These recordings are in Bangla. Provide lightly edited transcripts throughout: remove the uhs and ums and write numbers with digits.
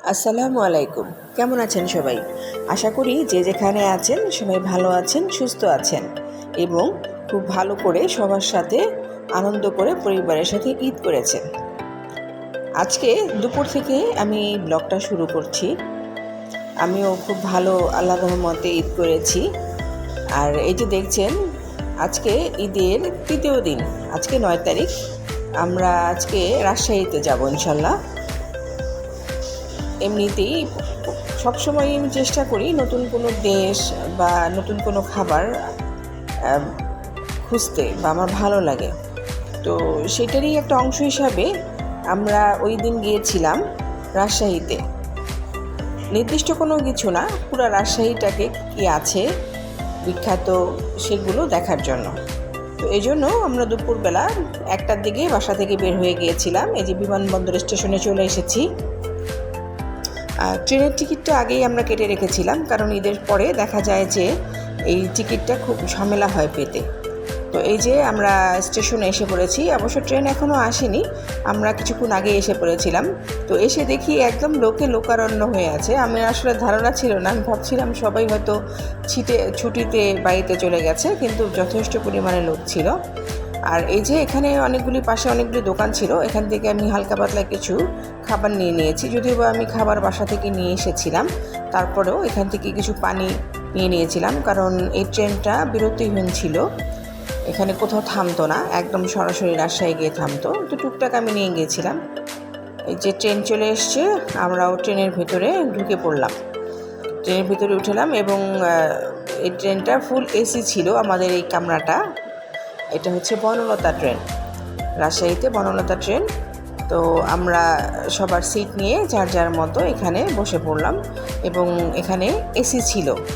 আসসালামু আলাইকুম। কেমন আছেন সবাই? আশা করি যে যেখানে আছেন সবাই ভালো আছেন, সুস্থ আছেন এবং খুব ভালো করে সবার সাথে আনন্দ করে পরিবারের সাথে ঈদ করেছেন। আজকে দুপুর থেকে আমি ব্লগটা শুরু করছি। আমিও খুব ভালো আল্লাহর রহমতে ঈদ করেছি। আর এই যে দেখছেন, আজকে ঈদের তৃতীয় দিন, আজকে 9 তারিখ। আমরা আজকে রাজশাহীতে যাব ইনশাল্লাহ। এমনিতেই সবসময় আমি চেষ্টা করি নতুন কোনো দেশ বা নতুন কোনো খাবার খুঁজতে, বা আমার ভালো লাগে। তো সেটারই একটা অংশ হিসাবে আমরা ওই দিন গিয়েছিলাম রাজশাহীতে। নির্দিষ্ট কোনো কিছু না, পুরো রাজশাহীটাকে কী আছে বিখ্যাত সেগুলো দেখার জন্য। তো এই জন্য আমরা দুপুরবেলা 1টার দিকে বাসা থেকে বের হয়ে গিয়েছিলাম। এই যে বিমানবন্দর স্টেশনে চলে এসেছি। ট্রেনের টিকিটটা আগেই আমরা কেটে রেখেছিলাম, কারণ ঈদের পরে দেখা যায় যে এই টিকিটটা খুব ঝামেলা হয় পেতে। তো এই যে আমরা স্টেশনে এসে পড়েছি। অবশ্য ট্রেন এখনও আসেনি, আমরা কিছুক্ষণ আগে এসে পড়েছিলাম। তো এসে দেখি একদম লোকারণ্য হয়ে আছে। আমি আসলে ধারণা ছিল না, আমি ভাবছিলাম সবাই হয়তো ছুটিতে বাড়িতে চলে গেছে, কিন্তু যথেষ্ট পরিমাণে লোক ছিল। আর এই যে এখানে পাশে অনেকগুলি দোকান ছিল, এখান থেকে আমি হালকা পাতলা কিছু খাবার নিয়ে নিয়েছি। যদিও বা আমি খাবার বাসা থেকে নিয়ে এসেছিলাম, তারপরেও এখান থেকে কিছু পানি নিয়ে নিয়েছিলাম, কারণ এই ট্রেনটা বিরতিহীন ছিল, এখানে কোথাও থামতো না, একদম সরাসরি রাজশাহী গিয়ে থামতো। তো টুকটাক আমি নিয়ে গিয়েছিলাম। এই যে ট্রেন চলে এসছে, আমরাও ট্রেনের ভিতরে ঢুকে পড়লাম। ট্রেনের ভিতরে উঠলাম এবং এই ট্রেনটা ফুল এসি ছিল। আমাদের এই কামরাটা, এটা হচ্ছে বনলতা ট্রেন, রাজশাহীতে বনলতা ট্রেন। তো আমরা সবার সিট নিয়ে যার যার মতো এখানে বসে পড়লাম এবং এখানে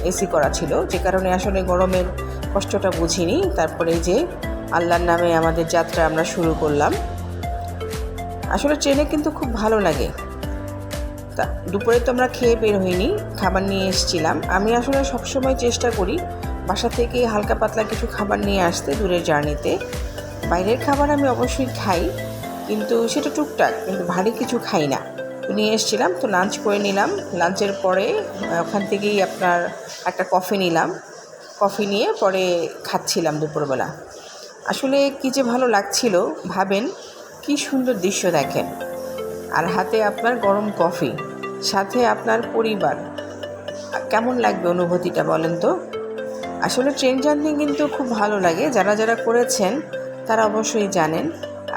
এসি করা ছিল, যে কারণে আসলে গরমের কষ্টটা বুঝিনি। তারপরে যে আল্লাহর নামে আমাদের যাত্রা আমরা শুরু করলাম। আসলে ট্রেনে কিন্তু খুব ভালো লাগে। তা দুপুরে তো আমরা খেয়ে বের হইনি, খাবার নিয়ে এসেছিলাম। আমি আসলে সবসময় চেষ্টা করি বাসা থেকে হালকা পাতলা কিছু খাবার নিয়ে আসতে দূরের জার্নিতে। বাইরের খাবার আমি অবশ্যই খাই, কিন্তু সেটা টুকটাক, কিন্তু ভারী কিছু খাই না। তো নিয়ে এসেছিলাম, তো লাঞ্চ করে নিলাম। লাঞ্চের পরে ওখান থেকেই আপনার একটা কফি নিলাম। কফি নিয়ে পরে খাচ্ছিলাম দুপুরবেলা। আসলে কী যে ভালো লাগছিল, ভাবেন কি সুন্দর দৃশ্য দেখেন, আর হাতে আপনার গরম কফি, সাথে আপনার পরিবার, কেমন লাগবে অনুভূতিটা বলেন তো? আসলে ট্রেন জার্নি কিন্তু খুব ভালো লাগে। যারা যারা করেছেন তারা অবশ্যই জানেন,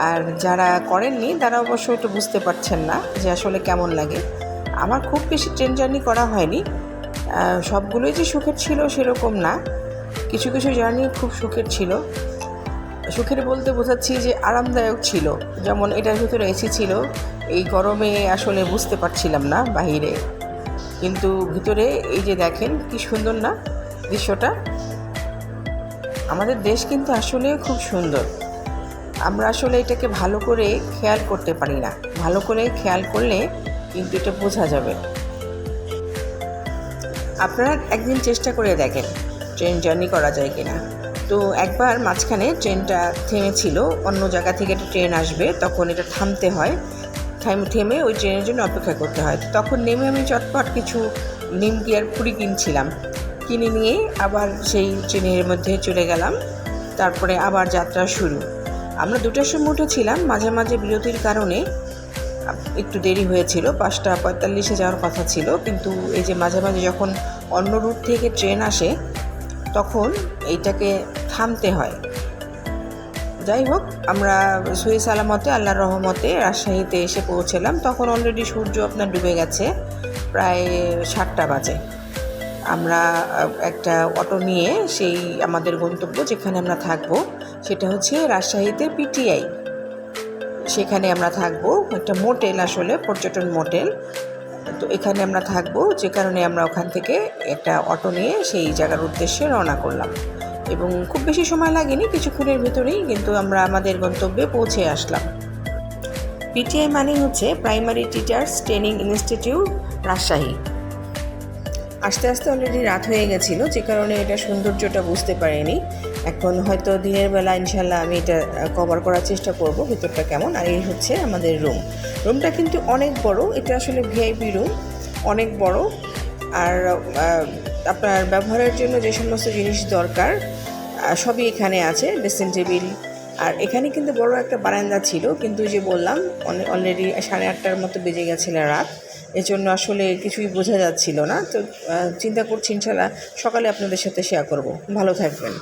আর যারা করেননি তারা অবশ্যই একটু বুঝতে পারছেন না যে আসলে কেমন লাগে। আমার খুব বেশি ট্রেন জার্নি করা হয়নি, সবগুলোই যে সুখের ছিল সেরকম না। কিছু কিছু জার্নি খুব সুখের ছিল। সুখের বলতে বোঝাচ্ছি যে আরামদায়ক ছিল। যেমন এটার ভিতরে এসি ছিল, এই গরমে আসলে বুঝতে পারছিলাম না বাহিরে, কিন্তু ভিতরে এই যে দেখেন কি সুন্দর না দৃশ্যটা। আমাদের দেশ কিন্তু আসলে খুব সুন্দর। আমরা আসলে এটাকে ভালো করে খেয়াল করতে পারি না। ভালো করে খেয়াল করলে কিন্তু এটা বোঝা যাবে। আপনারা একদিন চেষ্টা করে দেখেন ট্রেন জার্নি করা যায় কিনা। তো একবার মাঝখানে ট্রেনটা থেমেছিল, অন্য জায়গা থেকে একটা ট্রেন আসবে, তখন এটা থামতে হয়, থেমে ওই ট্রেনের জন্য অপেক্ষা করতে হয়। তখন নেমে আমি চটপট কিছু নিমকি আর পুরি কিনে নিয়ে আবার সেই ট্রেনের মধ্যে চলে গেলাম। তারপরে আবার যাত্রা শুরু। আমরা 2টার সময় উঠেছিলাম, মাঝে মাঝে বিরতির কারণে একটু দেরি হয়েছিল, 5:45-এ যাওয়ার কথা ছিল, কিন্তু এই যে মাঝে মাঝে যখন অন্য রুট থেকে ট্রেন আসে তখন এইটাকে থামতে হয়। যাই হোক, আমরা সহি সালামতে আল্লাহর রহমতে রাজশাহীতে এসে পৌঁছলাম। তখন অলরেডি সূর্য আপনার ডুবে গেছে, প্রায় 7টা বাজে। আমরা একটা অটো নিয়ে সেই আমাদের গন্তব্য যেখানে আমরা থাকব, সেটা হচ্ছে রাজশাহীতে পিটিআই, সেখানে আমরা থাকবো। একটা মোটেল, আসলে পর্যটন মোটেল। তো এখানে আমরা থাকবো, যে কারণে আমরা ওখান থেকে একটা অটো নিয়ে সেই জায়গার উদ্দেশ্যে রওনা করলাম এবং খুব বেশি সময় লাগেনি, কিছুক্ষণের ভিতরেই কিন্তু আমরা আমাদের গন্তব্যে পৌঁছে আসলাম। পিটিআই মানে হচ্ছে primary teachers training institute, Rajshahi. আস্তে আস্তে অলরেডি রাত হয়ে গেছিলো, যে কারণে এটা সৌন্দর্যটা বুঝতে পারিনি। এখন হয়তো দিনের বেলা ইনশাল্লাহ আমি এটা কভার করার চেষ্টা করব ভিতরটা কেমন। আর এই হচ্ছে আমাদের রুমটা কিন্তু অনেক বড়, এটা আসলে ভিআইপি রুম, অনেক বড়। আর আপনার ব্যবহারের জন্য যে সমস্ত জিনিস দরকার সবই এখানে আছে, ড্রেসিং টেবিল। আর এখানে কিন্তু বড় একটা বারান্দা ছিল, কিন্তু যে বললাম অলরেডি 8:30টার মতো বেজে গেছিল রাত, এজন্য আসলে কিছুই বোঝা যাচ্ছিল না। তো চিন্তা করছি ইনশাল্লাহ সকালে আপনাদের সাথে শেয়ার করব। ভালো থাকবেন।